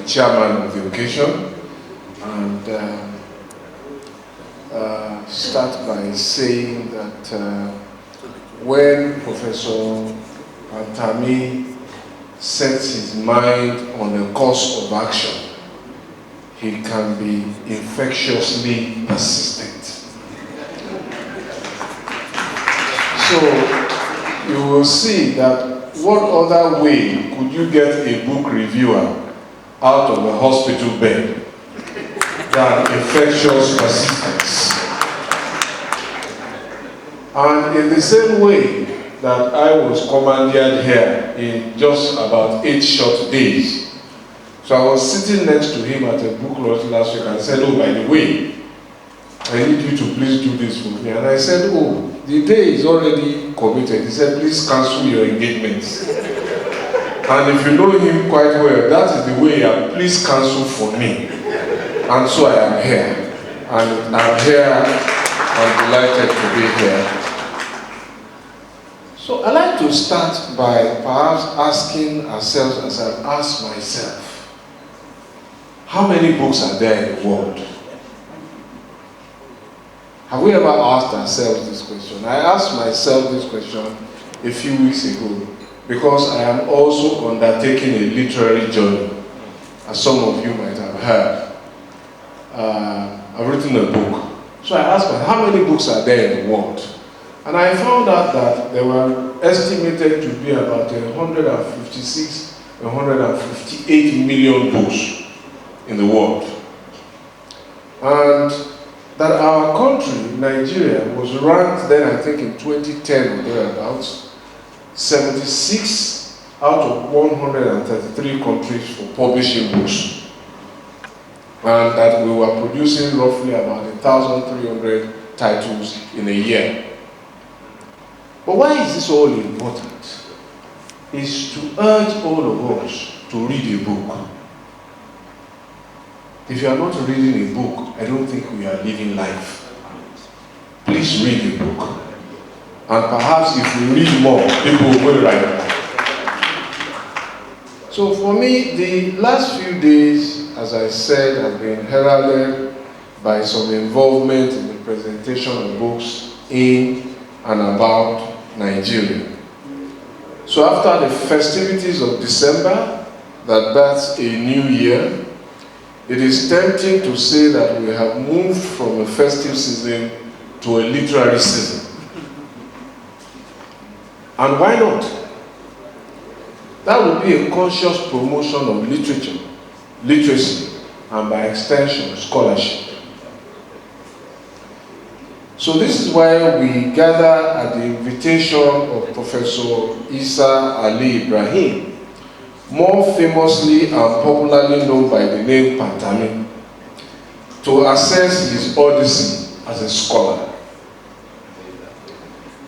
the chairman of the occasion, and start by saying that when Professor Antami sets his mind on a course of action, he can be infectiously persistent. So you will see that what other way could you get a book reviewer out of a hospital bed than infectious persistence? And in the same way that I was commandeered here in just about 8 short days. So I was sitting next to him at a book launch last week and said, oh, by the way, I need you to please do this for me. And I said, oh, the day is already committed. He said, please cancel your engagements. And if you know him quite well, that is the way, please cancel for me. And so I am here. And I'm here, I'm delighted to be here. So I'd like to start by perhaps asking ourselves, as I've asked myself, how many books are there in the world? Have we ever asked ourselves this question? I asked myself this question a few weeks ago because I am also undertaking a literary journey, as some of you might have heard. I've written a book. So I asked myself, how many books are there in the world? And I found out that there were estimated to be about 156, 158 million books in the world. And that our country, Nigeria, was ranked then, I think in 2010 or thereabouts, 76 out of 133 countries for publishing books. And that we were producing roughly about 1,300 titles in a year. But why is this all important? It's to urge all of us to read a book. If you are not reading a book, I don't think we are living life. Please read a book. And perhaps if we read more, people will write more. So for me, the last few days, as I said, have been heralded by some involvement in the presentation of books in and about Nigeria. So after the festivities of December, that's a new year, it is tempting to say that we have moved from a festive season to a literary season. And why not? That would be a conscious promotion of literature, literacy, and by extension, scholarship. So this is why we gather at the invitation of Professor Isa Ali Ibrahim, more famously and popularly known by the name Pantami, to assess his odyssey as a scholar.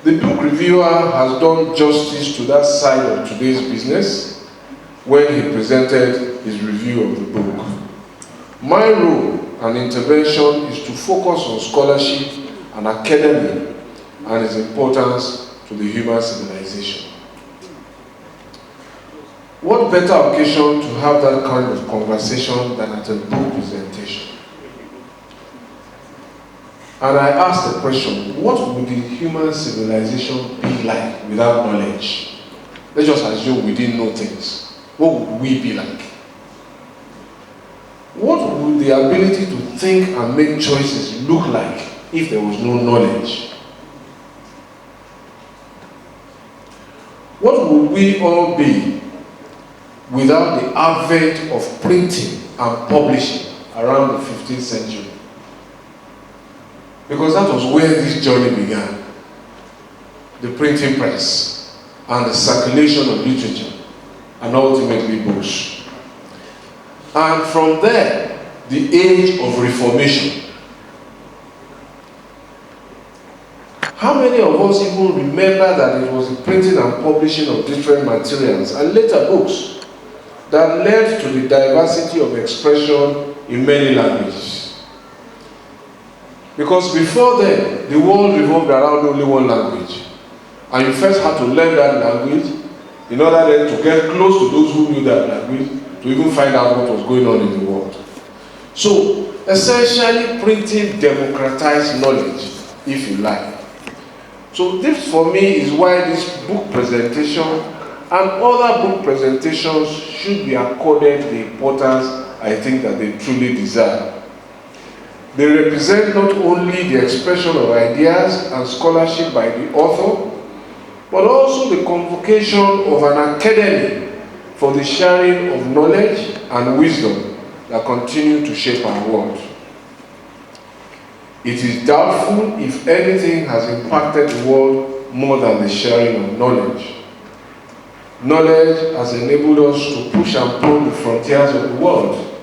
The book reviewer has done justice to that side of today's business when he presented his review of the book. My role and intervention is to focus on scholarship and academy and its importance to the human civilization. What better occasion to have that kind of conversation than at a book presentation? And I asked the question, what would the human civilization be like without knowledge? Let's just assume we didn't know things. What would we be like? What would the ability to think and make choices look like if there was no knowledge? What would we all be without the advent of printing and publishing around the 15th century? Because that was where this journey began. The printing press and the circulation of literature and ultimately books. And from there, the age of Reformation. How many of us even remember that it was the printing and publishing of different materials and later books that led to the diversity of expression in many languages? Because before then, the world revolved around only one language. And you first had to learn that language in order then to get close to those who knew that language, to to even find out what was going on in the world. So, essentially, printing democratized knowledge, if you like. So this, for me, is why this book presentation and other book presentations should be accorded the importance I think that they truly deserve. They represent not only the expression of ideas and scholarship by the author, but also the convocation of an academy for the sharing of knowledge and wisdom that continue to shape our world. It is doubtful if anything has impacted the world more than the sharing of knowledge. Knowledge has enabled us to push and probe the frontiers of the world.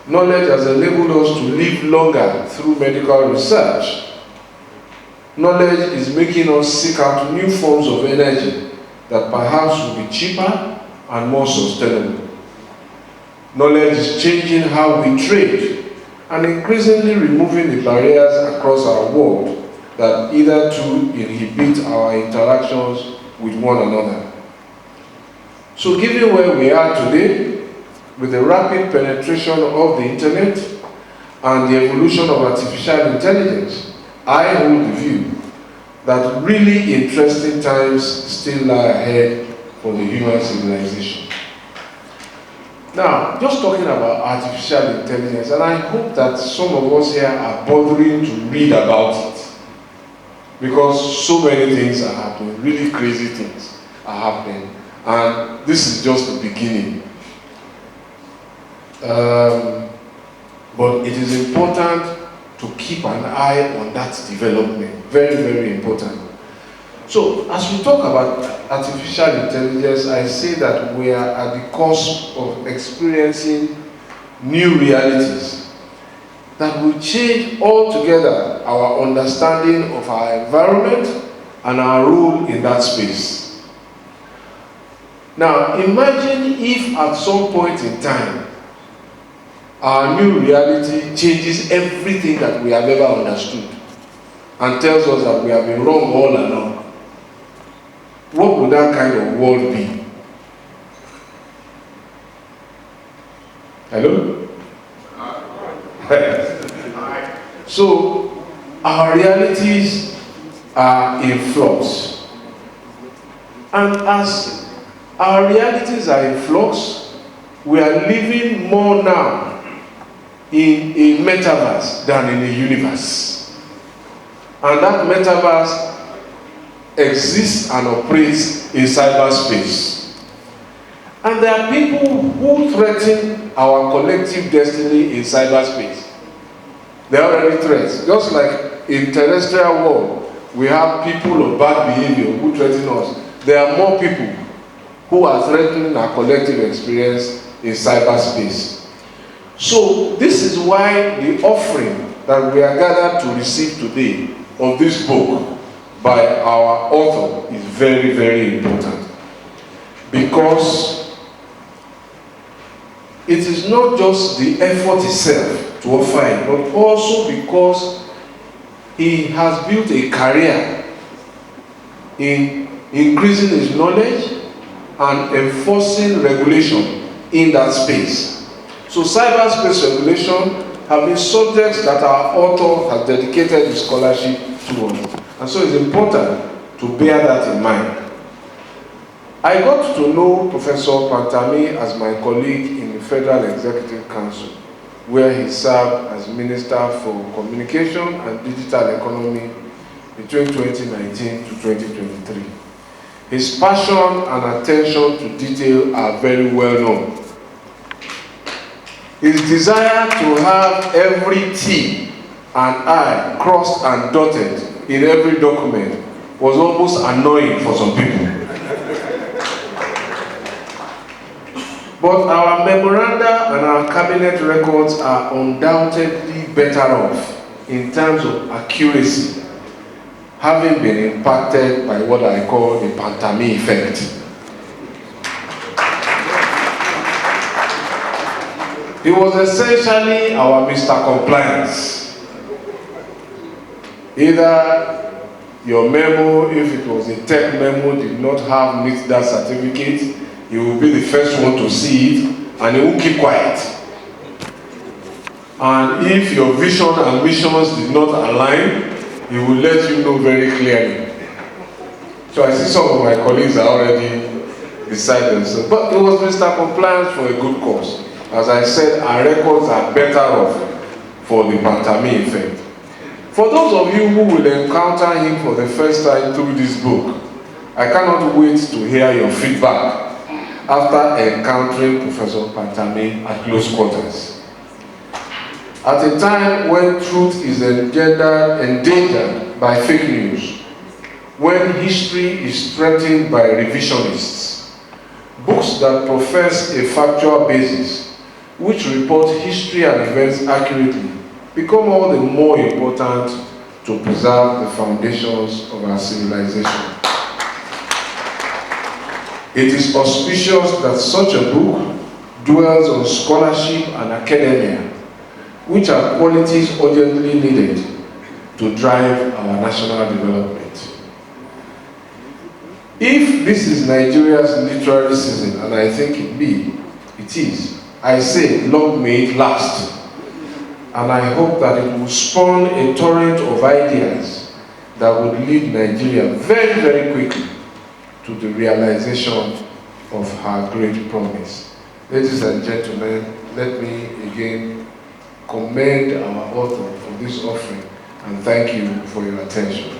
Knowledge has enabled us to live longer through medical research. Knowledge is making us seek out new forms of energy that perhaps will be cheaper and more sustainable. Knowledge is changing how we trade and increasingly removing the barriers across our world that either to inhibit our interactions with one another. So given where we are today, with the rapid penetration of the internet and the evolution of artificial intelligence, I hold the view that really interesting times still lie ahead for the human civilization. Now, just talking about artificial intelligence, and I hope that some of us here are bothering to read about it, because so many things are happening, really crazy things are happening, and this is just the beginning. But it is important to keep an eye on that development, very, very important. So, as we talk about artificial intelligence, I say that we are at the cusp of experiencing new realities that will change altogether our understanding of our environment and our role in that space. Now, imagine if at some point in time, our new reality changes everything that we have ever understood and tells us that we have been wrong all along. What would that kind of world be? Hello? So, our realities are in flux. And as our realities are in flux, we are living more now in a metaverse than in a universe. And that metaverse exists and operates in cyberspace. And there are people who threaten our collective destiny in cyberspace. They are already threats. Just like in terrestrial world, we have people of bad behavior who threaten us. There are more people who are threatening our collective experience in cyberspace. So this is why the offering that we are gathered to receive today of this book by our author is very, very important, because it is not just the effort itself to offer it, but also because he has built a career in increasing his knowledge and enforcing regulation in that space. So cyberspace regulation have been subjects that our author has dedicated his scholarship to. And so it's important to bear that in mind. I got to know Professor Pantami as my colleague in the Federal Executive Council, where he served as Minister for Communication and Digital Economy between 2019 to 2023. His passion and attention to detail are very well known. His desire to have every T and I crossed and dotted in every document was almost annoying for some people. But our memoranda and our cabinet records are undoubtedly better off in terms of accuracy, having been impacted by what I call the Pantami effect. He was essentially our Mr. Compliance. Either your memo, if it was a tech memo, did not meet that certificate, you will be the first one to see it and he won't keep quiet. And if your vision and missions did not align, he will let you know very clearly. So I see some of my colleagues are already beside themselves. But it was Mr. Compliance for a good cause. As I said, our records are better off for the Pantami effect. For those of you who will encounter him for the first time through this book, I cannot wait to hear your feedback after encountering Professor Pantami at close quarters. At a time when truth is endangered by fake news, when history is threatened by revisionists, books that profess a factual basis, which report history and events accurately, become all the more important to preserve the foundations of our civilization. It is auspicious that such a book dwells on scholarship and academia, which are qualities urgently needed to drive our national development. If this is Nigeria's literary season, and I think it is, I say, long may it last. And I hope that it will spawn a torrent of ideas that would lead Nigeria very, very quickly to the realization of her great promise. Ladies and gentlemen, let me again commend our author for this offering and thank you for your attention.